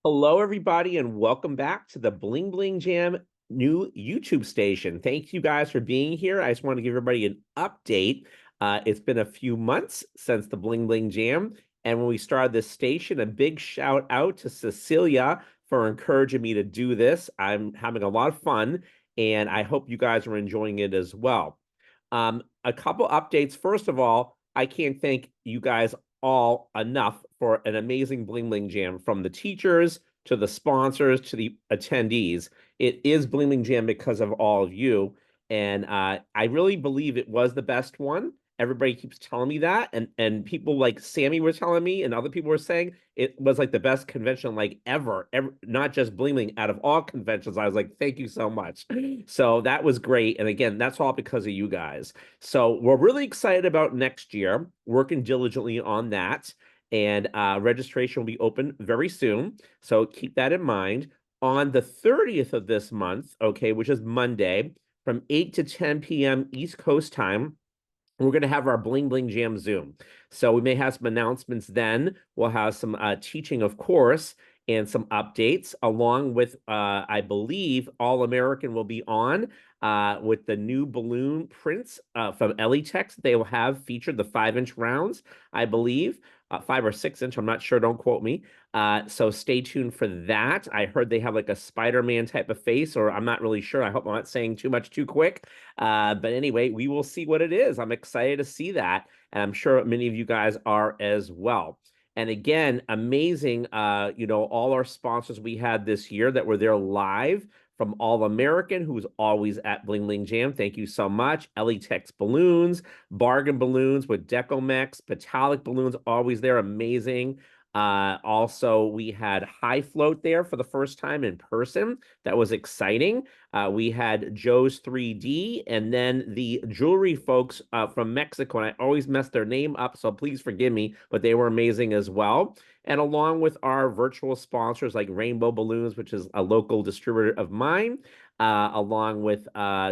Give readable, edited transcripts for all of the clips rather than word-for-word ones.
Hello, everybody, and welcome back to the Bling Bling Jam new YouTube station. Thank you guys for being here. I just want to give everybody an update. It's been a few months since the Bling Bling Jam, and when we started this station, a big shout out to Cecilia for encouraging me to do this. I'm having a lot of fun, and I hope you guys are enjoying it as well. A couple updates. First of all, I can't thank you guys all enough for an amazing Bling Bling Jam, from the teachers to the sponsors to the attendees. It is Bling Bling Jam because of all of you. And I really believe it was the best one. Everybody keeps telling me that. And people like Sammy were telling me, and other people were saying it was like the best convention like ever, not just Bling Bling, out of all conventions. I was like, thank you so much. So that was great. And again, that's all because of you guys. So we're really excited about next year, working diligently on that. And registration will be open very soon. So keep that in mind. On the 30th of this month, okay, which is Monday, from 8 to 10 p.m. East Coast time, we're going to have our Bling Bling Jam Zoom. So we may have some announcements then. We'll have some teaching, of course, and some updates, along with, I believe, All American will be on with the new balloon prints from Elitex. They will have featured the 5-inch rounds, I believe. 5 or 6 inch, I'm not sure, don't quote me. So stay tuned for that. I heard they have like a Spider-Man type of face, or I'm not really sure. I hope I'm not saying too much too quick. But anyway, we will see what it is. I'm excited to see that, and I'm sure many of you guys are as well. And again, amazing, all our sponsors we had this year that were there live, from All American, who's always at Bling Bling Jam. Thank you so much. Elitex Balloons, Bargain Balloons with Decomex, Metallic Balloons, always there, amazing. Also, we had High Float there for the first time in person. That was exciting. We had Joe's 3D, and then the jewelry folks from Mexico. And I always mess their name up, so please forgive me, but they were amazing as well. And along with our virtual sponsors like Rainbow Balloons, which is a local distributor of mine, along with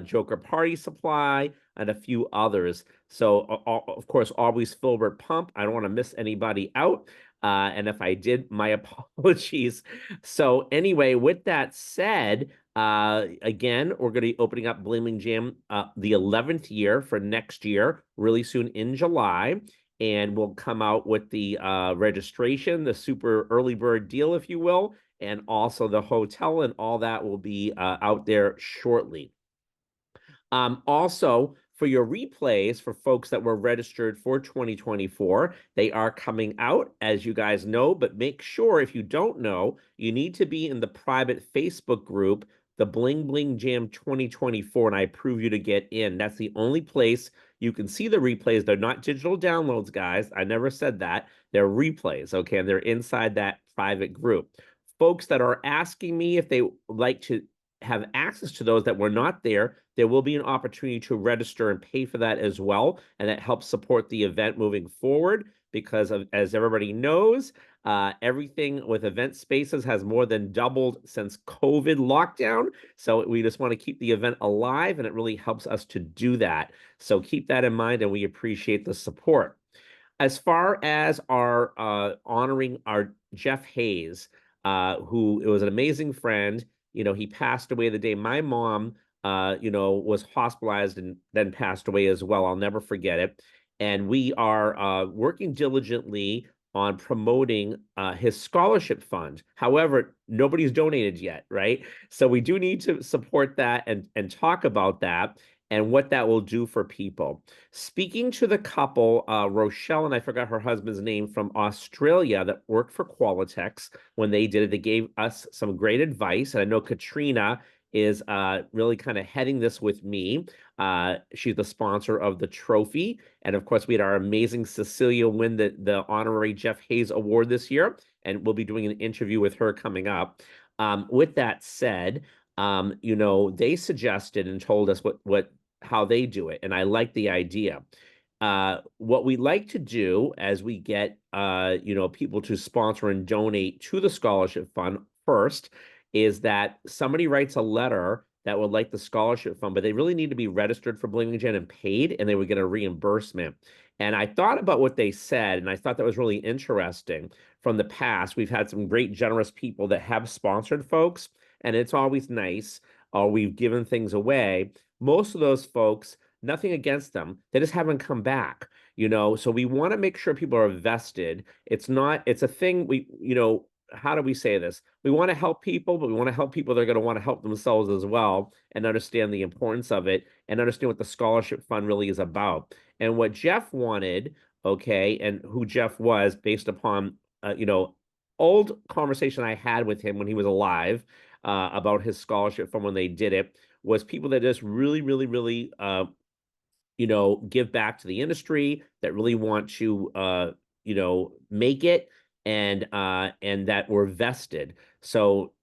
Joker Party Supply and a few others. So, of course, always Filbert Pump. I don't want to miss anybody out. And if I did, my apologies. So anyway, with that said, again, we're going to be opening up Bling Bling Jam the 11th year for next year, really soon in July. And we'll come out with the registration, the super early bird deal, if you will, and also the hotel, and all that will be out there shortly. Also, for your replays, for folks that were registered for 2024, they are coming out, as you guys know, but make sure, if you don't know, you need to be in the private Facebook group, the Bling Bling Jam 2024, and I approve you to get in. That's the only place you can see the replays. They're not digital downloads, guys. I never said that. They're replays, okay? And they're inside that private group. Folks that are asking me if they like to have access to those that were not there, there will be an opportunity to register and pay for that as well. And that helps support the event moving forward because, as everybody knows, everything with event spaces has more than doubled since COVID lockdown. So we just want to keep the event alive, and it really helps us to do that. So keep that in mind, and we appreciate the support. As far as our honoring our Jeff Hayes, who was an amazing friend. He passed away the day my mom, was hospitalized and then passed away as well. I'll never forget it. And we are working diligently on promoting his scholarship fund. However, nobody's donated yet, right? So we do need to support that and talk about that and what that will do for people. Speaking to the couple, Rochelle, and I forgot her husband's name, from Australia, that worked for Qualitex when they did it, they gave us some great advice. And I know Katrina is really kind of heading this with me. She's the sponsor of the trophy. And of course, we had our amazing Cecilia win the honorary Jeff Hayes Award this year. And we'll be doing an interview with her coming up. With that said, they suggested and told us how they do it, and I like the idea. What we like to do as we get people to sponsor and donate to the scholarship fund first is that somebody writes a letter that would like the scholarship fund, but they really need to be registered for Bling Bling Jam and paid, and they would get a reimbursement. And I thought about what they said, and I thought that was really interesting. From the past, we've had some great, generous people that have sponsored folks, and it's always nice. We've given things away. Most of those folks, nothing against them, they just haven't come back, So we want to make sure people are vested. It's a thing how do we say this? We want to help people, but we want to help people that are going to want to help themselves as well and understand the importance of it and understand what the scholarship fund really is about. And what Jeff wanted, okay, and who Jeff was based upon, old conversation I had with him when he was alive about his scholarship from when they did it, was people that just really, really, really give back to the industry, that really want to make it, and that were vested. So,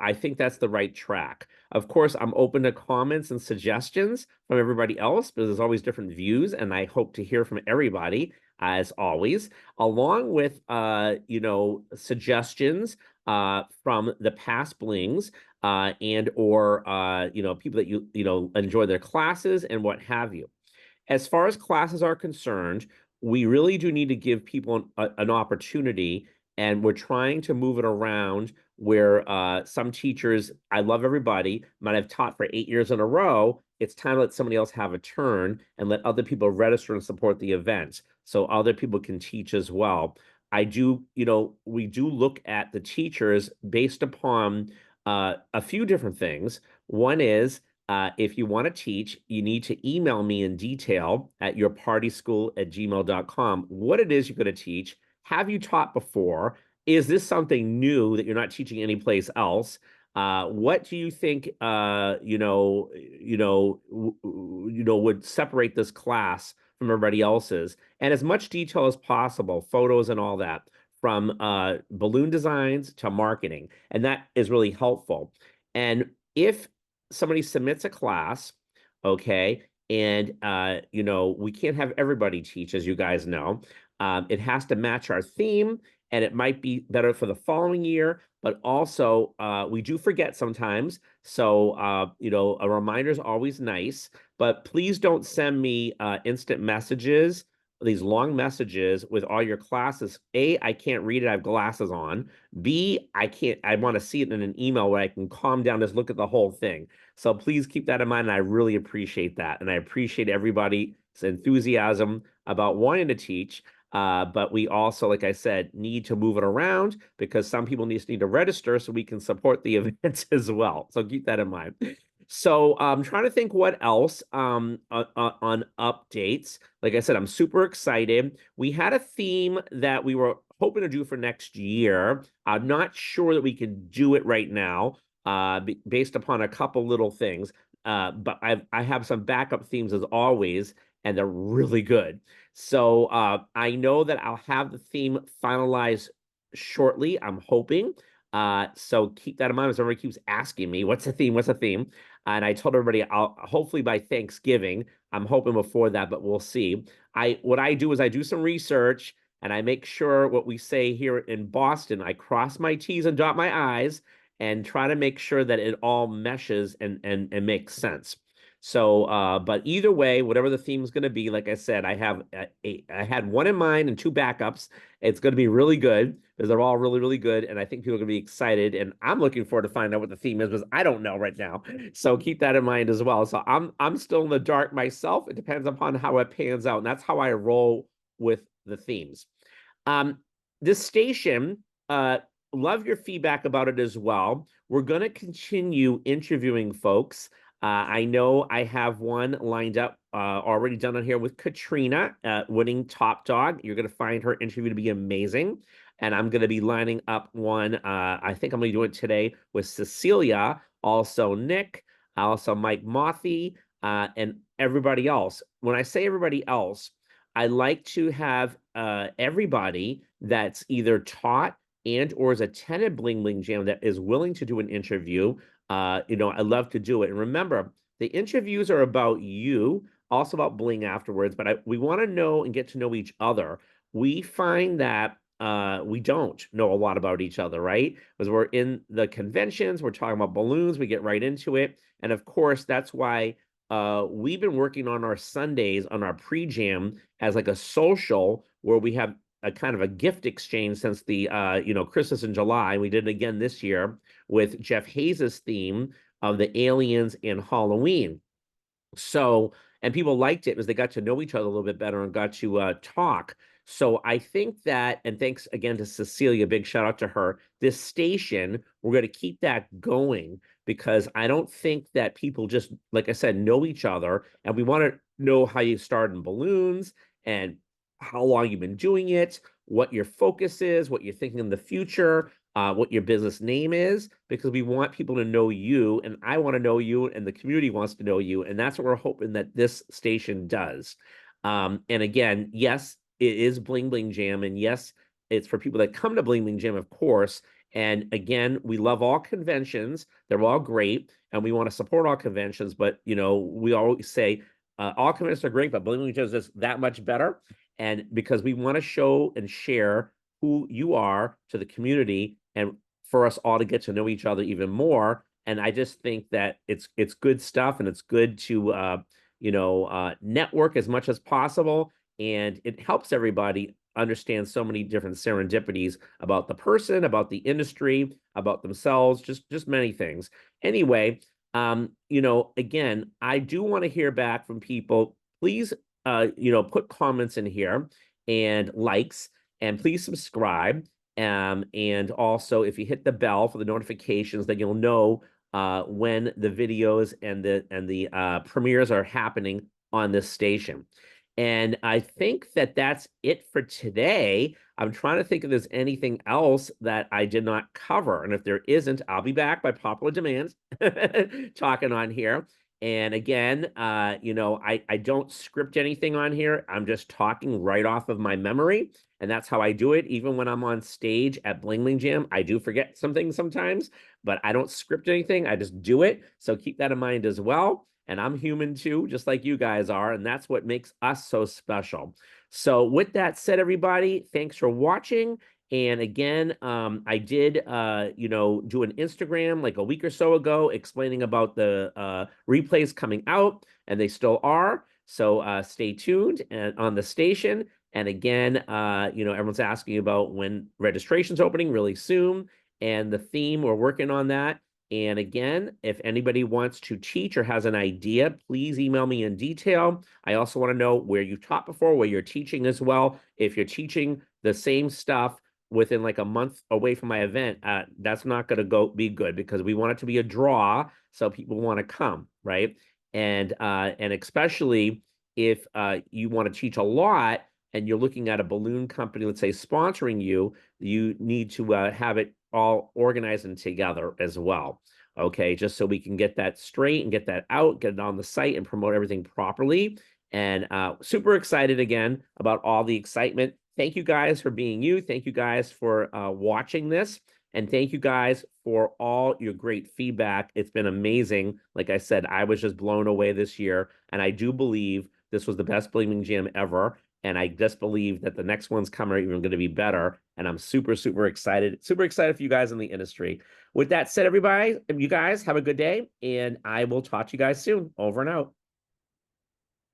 I think that's the right track. Of course, I'm open to comments and suggestions from everybody else, because there's always different views, and I hope to hear from everybody as always, along with suggestions from the past blings and or people that enjoy their classes and what have you. As far as classes are concerned, we really do need to give people an opportunity, and we're trying to move it around where some teachers, I love everybody, might have taught for 8 years in a row. It's time to let somebody else have a turn and let other people register and support the event so other people can teach as well. We do look at the teachers based upon a few different things. One is, if you want to teach, you need to email me in detail at yourpartyschool@gmail.com what it is you're going to teach. Have you taught before? Is this something new that you're not teaching anyplace else? What do you think, would separate this class from everybody else's? And as much detail as possible, photos and all that, from balloon designs to marketing. And that is really helpful. And if somebody submits a class, okay, and we can't have everybody teach, as you guys know. It has to match our theme, and it might be better for the following year, but also we do forget sometimes. So a reminder is always nice, but please don't send me instant messages, these long messages with all your classes. A, I can't read it, I have glasses on. B, I want to see it in an email where I can calm down, just look at the whole thing. So please keep that in mind, and I really appreciate that. And I appreciate everybody's enthusiasm about wanting to teach. But we also, like I said, need to move it around, because some people need to register so we can support the events as well. So keep that in mind. So I'm trying to think what else on updates. Like I said, I'm super excited. We had a theme that we were hoping to do for next year. I'm not sure that we can do it right now based upon a couple little things. But I have some backup themes as always, and they're really good. So I know that I'll have the theme finalized shortly, I'm hoping. So keep that in mind, as everybody keeps asking me, what's the theme? What's the theme? And I told everybody I'll hopefully by Thanksgiving. I'm hoping before that, but we'll see. What I do is I do some research, and I make sure what we say here in Boston, I cross my T's and dot my I's, and try to make sure that it all meshes and makes sense. So, but either way, whatever the theme is going to be, like I said, I had one in mind and two backups. It's going to be really good, because they're all really, really good, and I think people are going to be excited. And I'm looking forward to find out what the theme is, because I don't know right now. So keep that in mind as well. So I'm still in the dark myself. It depends upon how it pans out, and that's how I roll with the themes. Um, this station, love your feedback about it as well. We're going to continue interviewing folks. I know I have one lined up, already done on here with Katrina, winning Top Dog. You're going to find her interview to be amazing. And I'm going to be lining up one. I think I'm going to do it today with Cecilia, also Nick, also Mike Mothy, and everybody else. When I say everybody else, I like to have everybody that's either taught and or has attended Bling Bling Jam that is willing to do an interview. I love to do it. And remember, the interviews are about you, also about Bling afterwards, but we want to know and get to know each other. We find that we don't know a lot about each other, right? Because we're in the conventions, we're talking about balloons, we get right into it. And of course, that's why we've been working on our Sundays on our pre-jam as like a social where we have a kind of a gift exchange since the Christmas in July. We did it again this year with Jeff Hayes's theme of the aliens in Halloween. So, and people liked it because they got to know each other a little bit better and got to talk. So I think that, and thanks again to Cecilia, big shout out to her. This station, we're going to keep that going because I don't think that people just, like I said, know each other. And we want to know how you started in balloons and how long you've been doing it, what your focus is, what you're thinking in the future, what your business name is, because we want people to know you, and I want to know you, and the community wants to know you, and that's what we're hoping that this station does. And again, yes, it is Bling Bling Jam, and yes, it's for people that come to Bling Bling Jam, of course. And again, we love all conventions; they're all great, and we want to support all conventions. But we always say all conventions are great, but Bling Bling Jam is just that much better. And because we want to show and share who you are to the community and for us all to get to know each other even more. And I just think that it's good stuff and it's good to network as much as possible. And it helps everybody understand so many different serendipities about the person, about the industry, about themselves, just many things. Anyway, again, I do want to hear back from people. Please put comments in here and likes, and please subscribe. And also, if you hit the bell for the notifications, then you'll know when the videos and the premieres are happening on this station. And I think that that's it for today. I'm trying to think if there's anything else that I did not cover. And if there isn't, I'll be back by popular demand talking on here. And again, I don't script anything on here. I'm just talking right off of my memory. And that's how I do it. Even when I'm on stage at Bling Bling Jam, I do forget some things sometimes, but I don't script anything. I just do it. So keep that in mind as well. And I'm human too, just like you guys are. And that's what makes us so special. So with that said, everybody, thanks for watching. And again, I did, do an Instagram like a week or so ago explaining about the replays coming out, and they still are. So stay tuned and on the station. And again, everyone's asking about when registration's opening really soon, and the theme, we're working on that. And again, if anybody wants to teach or has an idea, please email me in detail. I also want to know where you've taught before, where you're teaching as well. If you're teaching the same stuff within like a month away from my event, that's not going to be good because we want it to be a draw so people want to come, right? And especially if you want to teach a lot and you're looking at a balloon company, let's say sponsoring you, you need to have it all organized and together as well. Okay, just so we can get that straight and get that out, get it on the site and promote everything properly. And super excited again about all the excitement. Thank you guys for being you. Thank you guys for watching this. And thank you guys for all your great feedback. It's been amazing. Like I said, I was just blown away this year. And I do believe this was the best Bling Bling Jam ever. And I just believe that the next ones come are even going to be better. And I'm super, super excited. Super excited for you guys in the industry. With that said, everybody, you guys have a good day. And I will talk to you guys soon. Over and out.